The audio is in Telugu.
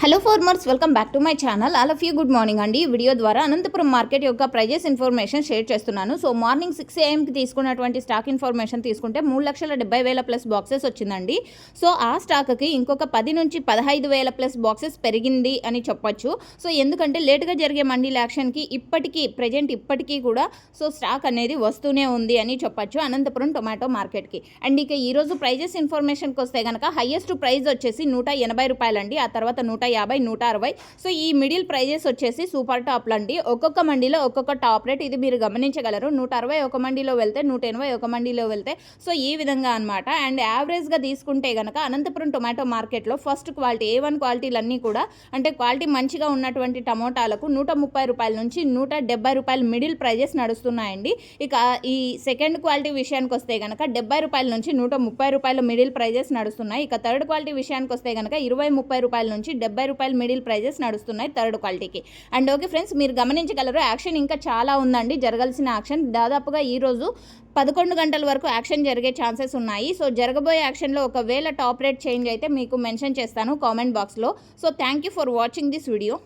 Hello farmers, welcome back to my channel. All of you good morning అండి. ఈ వీడియో ద్వారా అనంతపురం మార్కెట్ యొక్క ప్రైజెస్ ఇన్ఫర్మేషన్ షేర్ చేస్తున్నాను. సో మార్నింగ్ 6 AM తీసుకున్నటువంటి స్టాక్ ఇన్ఫర్మేషన్ తీసుకుంటే 3,70,000 ప్లస్ బాక్సెస్ వచ్చిందండి. సో ఆ స్టాక్కి ఇంకొక 10 నుంచి 15,000 ప్లస్ బాక్సెస్ పెరిగింది అని చెప్పొచ్చు. సో ఎందుకంటే లేట్గా జరిగే మండీల యాక్షన్కి ఇప్పటికీ కూడా సో స్టాక్ అనేది వస్తూనే ఉంది అని చెప్పొచ్చు అనంతపురం టొమాటో మార్కెట్కి. అండ్ ఇక ఈరోజు ప్రైజెస్ ఇన్ఫర్మేషన్కి వస్తే కనుక హైయెస్ట్ ప్రైస్ వచ్చేసి 180 రూపాయలండి. ఆ తర్వాత 150, 160. సో ఈ మిడిల్ ప్రైజెస్ వచ్చేసి సూపర్ టాప్లు అండి. ఒక్కొక్క మండీలో ఒక్కొక్క టాప్ రేట్ ఇది మీరు గమనించగలరు. 160 ఒక మండీలో వెళ్తే 180 ఒక మండీలో వెళ్తే సో ఈ విధంగా అనమాట. అండ్ యావరేజ్గా తీసుకుంటే కనుక అనంతపురం టొమాటో మార్కెట్లో ఫస్ట్ క్వాలిటీ A1 క్వాలిటీలన్నీ కూడా అంటే క్వాలిటీ మంచిగా ఉన్నటువంటి టమోటాలకు 130 రూపాయల నుంచి 170 రూపాయల మిడిల్ ప్రైజెస్ నడుస్తున్నాయండి. ఇక ఈ సెకండ్ క్వాలిటీ విషయానికి వస్తే కనుక 70 రూపాయల నుంచి 130 రూపాయల మిడిల్ ప్రైజెస్ నడుస్తున్నాయి. ఇక థర్డ్ క్వాలిటీ విషయానికి వస్తే కనుక 20-30 రూపాయల నుంచి 70 రూపాయల మిడిల్ ప్రైజెస్ నడుస్తున్నాయి థర్డ్ క్వాలిటీకి. అండ్ ఓకే ఫ్రెండ్స్, మీరు గమనించగలరు యాక్షన్ ఇంకా చాలా ఉందండి. జరగాల్సిన యాక్షన్ దాదాపుగా ఈరోజు 11 గంటల వరకు యాక్షన్ జరిగే ఛాన్సెస్ ఉన్నాయి. సో జరగబోయే యాక్షన్లో ఒకవేళ టాప్ రేట్ చేంజ్ అయితే మీకు మెన్షన్ చేస్తాను కామెంట్ బాక్స్లో. So thank you for watching this video.